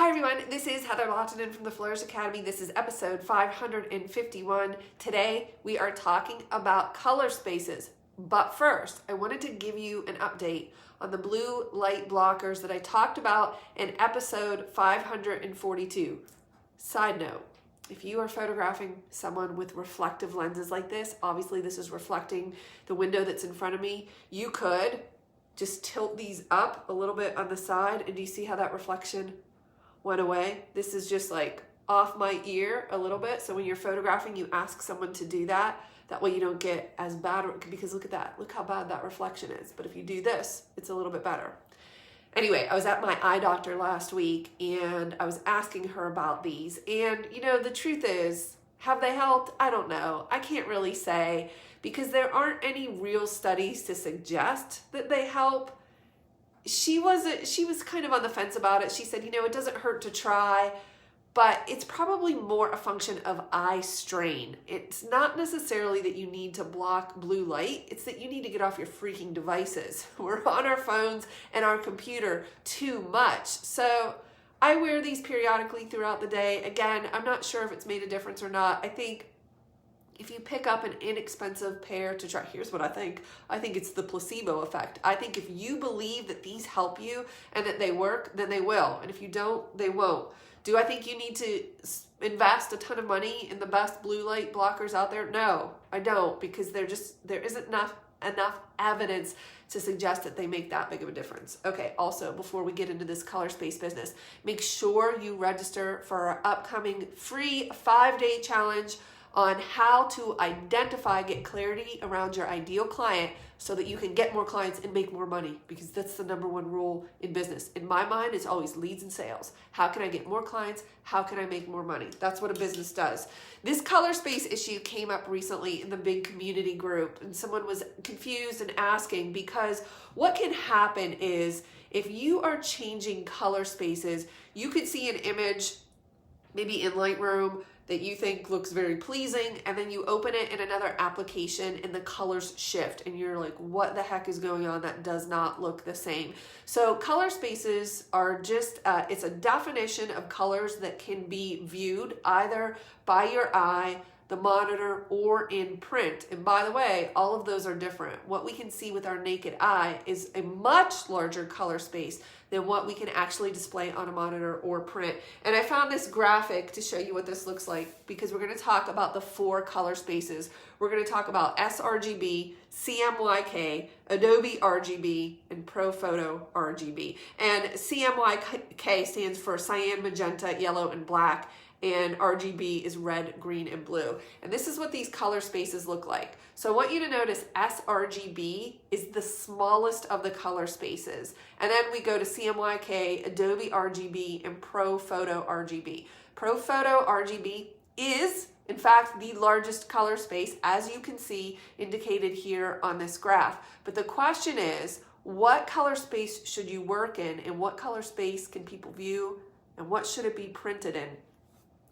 Hi everyone, this is Heather Lottinen from the Flourish.Academy. This is episode 551. Today we are talking about color spaces. But first, I wanted to give you an update on the blue light blockers that I talked about in episode 542. Side note, if you are photographing someone with reflective lenses like this, obviously this is reflecting the window that's in front of me, you could just tilt these up a little bit on the side, and do you see how that reflection went away? This is just like off my ear a little bit. So when you're photographing, you ask someone to do that. That way you don't get as bad, because look at that. Look how bad that reflection is. But if you do this, it's a little bit better. Anyway, I was at my eye doctor last week and I was asking her about these. And you know, the truth is, have they helped? I don't know. I can't really say, because there aren't any real studies to suggest that they help. She was kind of on the fence about it. She said, you know, it doesn't hurt to try, but it's probably more a function of eye strain. It's not necessarily that you need to block blue light. It's that you need to get off your freaking devices. We're on our phones and our computer too much. So I wear these periodically throughout the day. Again, I'm not sure if it's made a difference or not. I think if you pick up an inexpensive pair to try, here's what I think. I think it's the placebo effect. I think if you believe that these help you and that they work, then they will. And if you don't, they won't. Do I think you need to invest a ton of money in the best blue light blockers out there? No, I don't, because there isn't enough evidence to suggest that they make that big of a difference. Okay, also, before we get into this color space business, make sure you register for our upcoming free 5-day challenge on how to identify, get clarity around your ideal client so that you can get more clients and make more money, because that's the number one rule in business. In my mind, it's always leads and sales. How can I get more clients? How can I make more money? That's what a business does. This color space issue came up recently in the big community group, and someone was confused and asking, because what can happen is if you are changing color spaces, you could see an image maybe in Lightroom that you think looks very pleasing, and then you open it in another application and the colors shift and you're like, what the heck is going on? That does not look the same. So color spaces are just, it's a definition of colors that can be viewed either by your eye, the monitor, or in print. And by the way, all of those are different. What we can see with our naked eye is a much larger color space than what we can actually display on a monitor or print. And I found this graphic to show you what this looks like, because we're going to talk about the 4 color spaces. We're going to talk about sRGB, CMYK, Adobe RGB, and Prophoto RGB. And CMYK stands for cyan, magenta, yellow, and black. And RGB is red, green, and blue. And this is what these color spaces look like. So I want you to notice sRGB is the smallest of the color spaces. And then we go to CMYK, Adobe RGB, and Prophoto RGB. Prophoto RGB is, in fact, the largest color space, as you can see indicated here on this graph. But the question is, what color space should you work in, and what color space can people view, and what should it be printed in?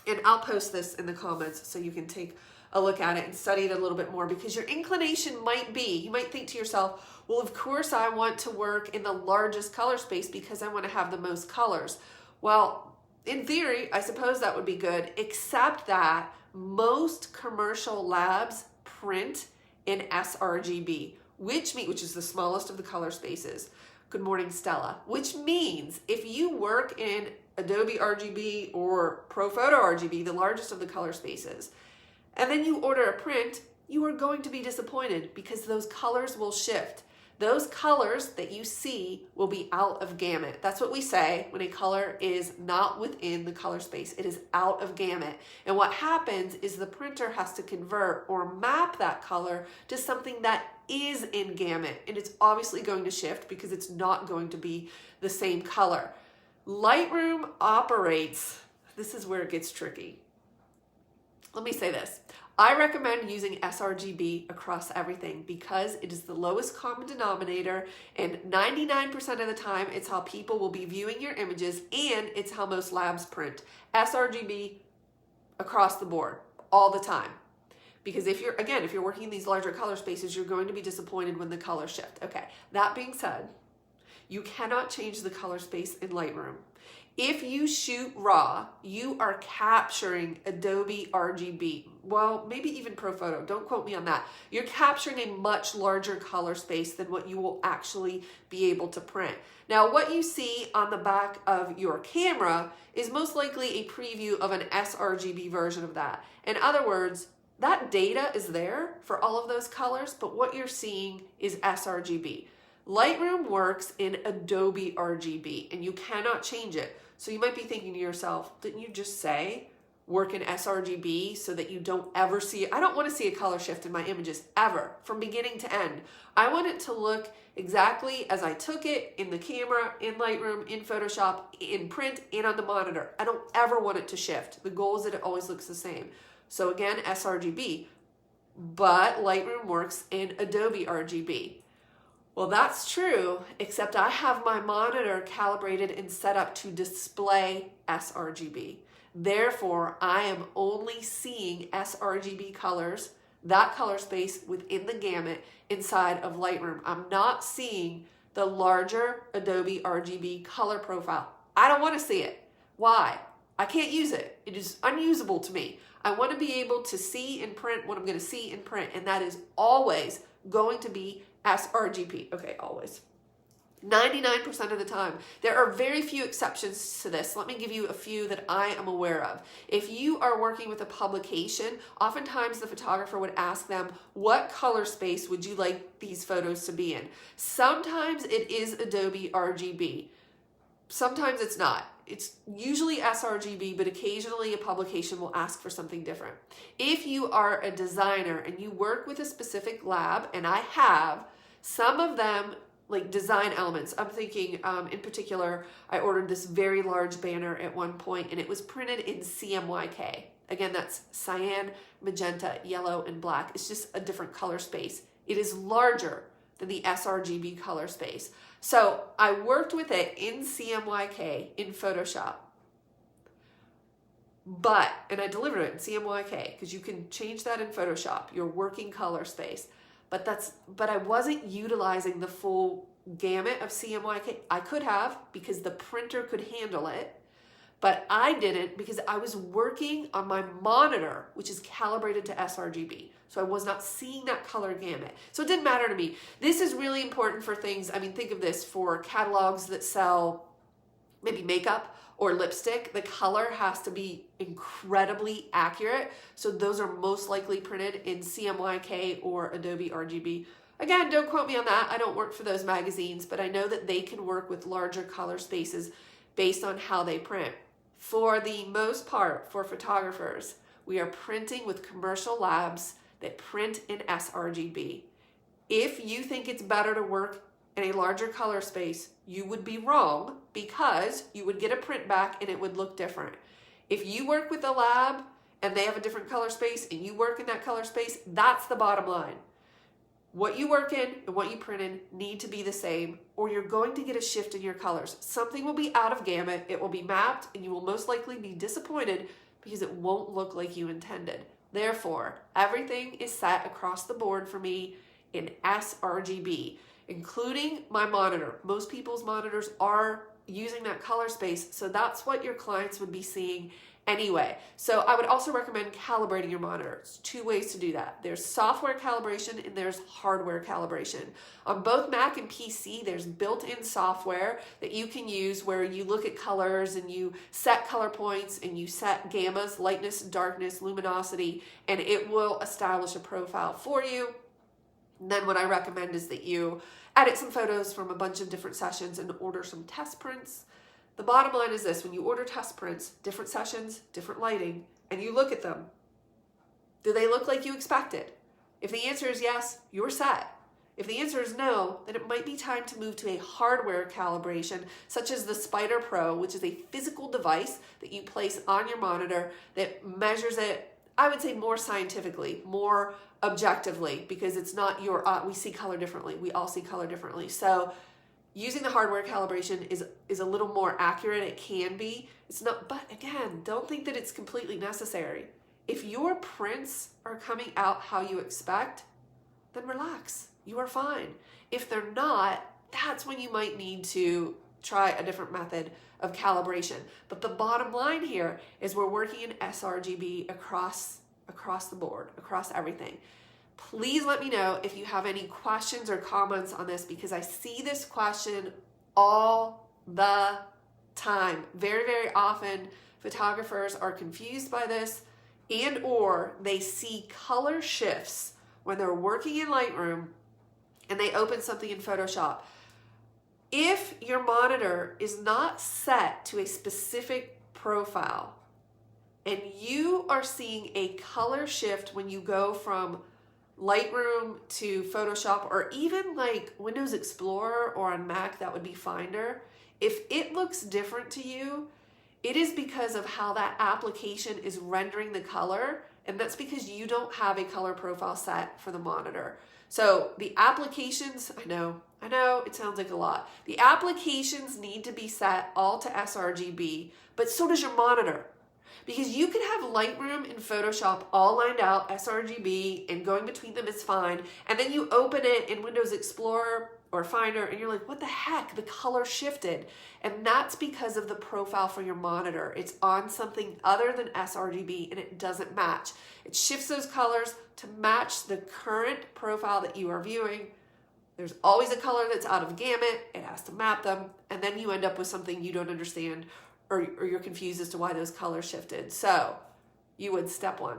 And I'll post this in the comments so you can take a look at it and study it a little bit more, because your inclination might be, you might think to yourself, well, of course I want to work in the largest color space because I want to have the most colors. Well, in theory, I suppose that would be good, except that most commercial labs print in sRGB, which is the smallest of the color spaces. Good morning, Stella. Which means if you work in Adobe RGB or Prophoto RGB, the largest of the color spaces, and then you order a print, you are going to be disappointed, because those colors will shift. Those colors that you see will be out of gamut. That's what we say when a color is not within the color space. It is out of gamut. And what happens is the printer has to convert or map that color to something that is in gamut. And it's obviously going to shift because it's not going to be the same color. Lightroom operates, this is where it gets tricky. Let me say this. I recommend using sRGB across everything because it is the lowest common denominator, and 99% of the time it's how people will be viewing your images, and it's how most labs print. sRGB across the board all the time. Because if you're working in these larger color spaces, you're going to be disappointed when the colors shift. Okay, that being said, you cannot change the color space in Lightroom. If you shoot RAW, you are capturing Adobe RGB. Well, maybe even Prophoto, don't quote me on that. You're capturing a much larger color space than what you will actually be able to print. Now, what you see on the back of your camera is most likely a preview of an sRGB version of that. In other words, that data is there for all of those colors, but what you're seeing is sRGB. Lightroom works in Adobe RGB, and you cannot change it. So you might be thinking to yourself, didn't you just say work in sRGB so that you don't ever see it? I don't want to see a color shift in my images ever, from beginning to end. I want it to look exactly as I took it in the camera, in Lightroom, in Photoshop, in print, and on the monitor. I don't ever want it to shift. The goal is that it always looks the same. So again, sRGB, but Lightroom works in Adobe RGB. Well, that's true, except I have my monitor calibrated and set up to display sRGB. Therefore, I am only seeing sRGB colors, that color space within the gamut inside of Lightroom. I'm not seeing the larger Adobe RGB color profile. I don't want to see it. Why? I can't use it. It is unusable to me. I want to be able to see in print what I'm going to see in print, and that is always going to be sRGB. Okay, always. 99% of the time. There are very few exceptions to this. Let me give you a few that I am aware of. If you are working with a publication, oftentimes the photographer would ask them, what color space would you like these photos to be in? Sometimes it is Adobe RGB. Sometimes it's not. It's usually sRGB, but occasionally a publication will ask for something different. If you are a designer and you work with a specific lab, and I have, some of them like design elements. I'm thinking in particular, I ordered this very large banner at one point and it was printed in CMYK. Again, that's cyan, magenta, yellow, and black. It's just a different color space. It is larger than the sRGB color space. So I worked with it in CMYK in Photoshop, and I delivered it in CMYK because you can change that in Photoshop, your working color space. But I wasn't utilizing the full gamut of CMYK. I could have because the printer could handle it, but I didn't because I was working on my monitor, which is calibrated to sRGB. So I was not seeing that color gamut. So it didn't matter to me. This is really important for things. I mean, think of this for catalogs that sell maybe makeup or lipstick. The color has to be incredibly accurate. So those are most likely printed in CMYK or Adobe RGB. Again, don't quote me on that. I don't work for those magazines, but I know that they can work with larger color spaces based on how they print. For the most part, for photographers, we are printing with commercial labs that print in sRGB. If you think it's better to work in a larger color space, you would be wrong because you would get a print back and it would look different. If you work with a lab and they have a different color space and you work in that color space, that's the bottom line. What you work in and what you print in need to be the same, or you're going to get a shift in your colors. Something will be out of gamut, it will be mapped, and you will most likely be disappointed because it won't look like you intended. Therefore, everything is set across the board for me in sRGB, including my monitor. Most people's monitors are using that color space, so that's what your clients would be seeing anyway. So I would also recommend calibrating your monitor. There's two ways to do that. There's software calibration and there's hardware calibration. On both Mac and PC, there's built-in software that you can use where you look at colors and you set color points and you set gammas, lightness, darkness, luminosity, and it will establish a profile for you. And then what I recommend is that you edit some photos from a bunch of different sessions and order some test prints. The bottom line is this: when you order test prints, different sessions, different lighting, and you look at them, do they look like you expected? If the answer is yes, you're set. If the answer is no, then it might be time to move to a hardware calibration, such as the Spider Pro, which is a physical device that you place on your monitor that measures it, I would say, more scientifically, more objectively, because it's not your, we see color differently. We all see color differently. So using the hardware calibration is a little more accurate. It can be. It's not, but again, don't think that it's completely necessary. If your prints are coming out how you expect, then relax. You are fine. If they're not, that's when you might need to try a different method of calibration. But the bottom line here is we're working in sRGB across the board, across everything. Please let me know if you have any questions or comments on this, because I see this question all the time. Very, very often photographers are confused by this, and or they see color shifts when they're working in Lightroom and they open something in Photoshop. If your monitor is not set to a specific profile and you are seeing a color shift when you go from Lightroom to Photoshop, or even like Windows Explorer, or on Mac that would be Finder, if it looks different to you, it is because of how that application is rendering the color, and that's because you don't have a color profile set for the monitor. So the applications, I know it sounds like a lot. The applications need to be set all to sRGB, but so does your monitor. Because you could have Lightroom and Photoshop all lined out, sRGB, and going between them is fine. And then you open it in Windows Explorer or Finder and you're like, what the heck? The color shifted. And that's because of the profile for your monitor. It's on something other than sRGB and it doesn't match. It shifts those colors to match the current profile that you are viewing. There's always a color that's out of gamut. It has to map them. And then you end up with something you don't understand, or you're confused as to why those colors shifted. So you would, step one,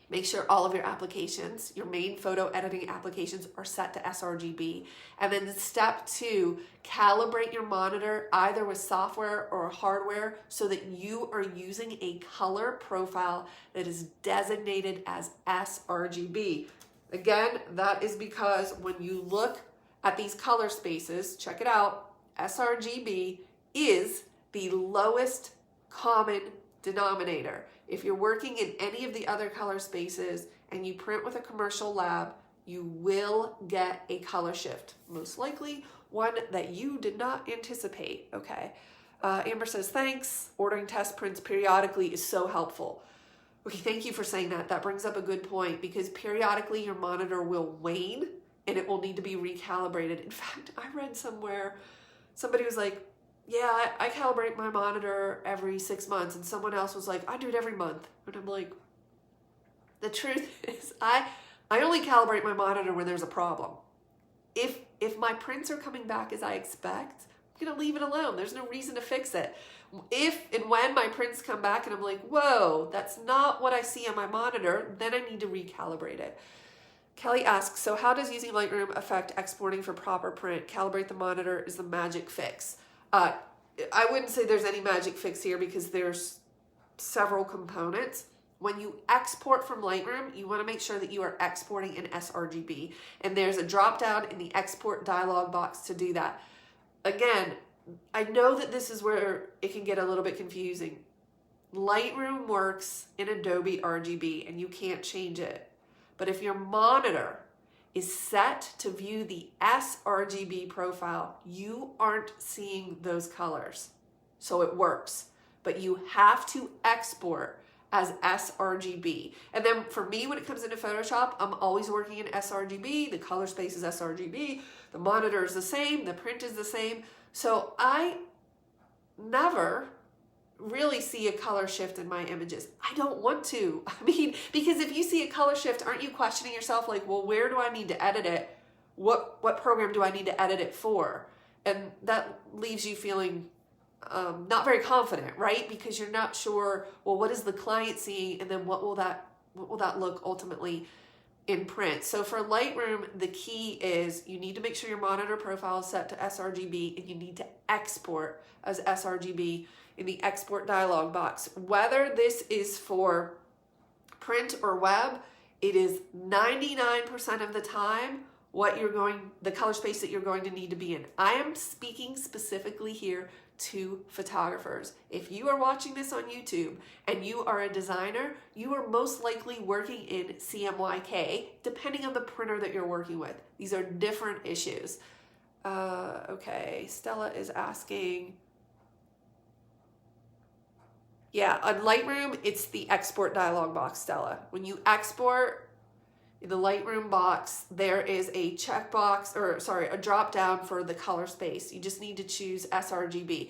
make sure all of your applications, your main photo editing applications, are set to sRGB. And then step two, calibrate your monitor either with software or hardware so that you are using a color profile that is designated as sRGB. Again, that is because when you look at these color spaces, check it out, sRGB is the lowest common denominator. If you're working in any of the other color spaces and you print with a commercial lab, you will get a color shift. Most likely one that you did not anticipate, okay? Amber says, thanks. Ordering test prints periodically is so helpful. Okay, thank you for saying that. That brings up a good point, because periodically your monitor will wane and it will need to be recalibrated. In fact, I read somewhere, somebody was like, yeah, I calibrate my monitor every 6 months. And someone else was like, I do it every month. And I'm like, the truth is I only calibrate my monitor when there's a problem. If my prints are coming back as I expect, I'm gonna leave it alone. There's no reason to fix it. If and when my prints come back and I'm like, whoa, that's not what I see on my monitor, then I need to recalibrate it. Kelly asks, so how does using Lightroom affect exporting for proper print? Calibrate the monitor is the magic fix. I wouldn't say there's any magic fix here, because there's several components. When you export from Lightroom, you want to make sure that you are exporting in sRGB. And there's a drop down in the export dialog box to do that. Again, I know that this is where it can get a little bit confusing. Lightroom works in Adobe RGB and you can't change it. But if your monitor is set to view the sRGB profile, you aren't seeing those colors. So it works, but you have to export as sRGB. And then for me, when it comes into Photoshop, I'm always working in sRGB. The color space is sRGB. The monitor is the same. The print is the same. So I never really see a color shift in my images. I don't want to. I mean, because if you see a color shift, aren't you questioning yourself like, well, where do I need to edit it? What program do I need to edit it for? And that leaves you feeling not very confident, right? Because you're not sure, well, what is the client seeing? And then what will that look ultimately in print? So for Lightroom, the key is you need to make sure your monitor profile is set to sRGB, and you need to export as sRGB in the export dialog box. Whether this is for print or web, it is 99% of the time the color space that you're going to need to be in. I am speaking specifically here to photographers. If you are watching this on YouTube and you are a designer, you are most likely working in CMYK, depending on the printer that you're working with. These are different issues. Okay, Stella is asking, yeah, on Lightroom, it's the export dialog box, Stella. When you export, In the Lightroom box, there is a checkbox, or sorry, a drop down for the color space. You just need to choose sRGB.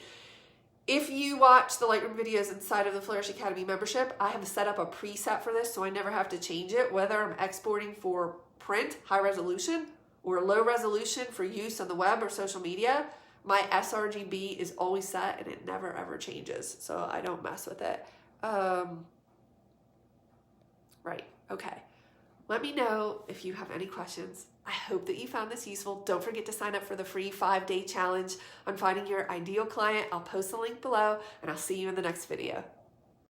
If you watch the Lightroom videos inside of the Flourish Academy membership, I have set up a preset for this so I never have to change it, whether I'm exporting for print, high resolution, or low resolution for use on the web or social media. My sRGB is always set and it never ever changes, so I don't mess with it. Right, okay. Let me know if you have any questions. I hope that you found this useful. Don't forget to sign up for the free 5-day challenge on finding your ideal client. I'll post the link below, and I'll see you in the next video.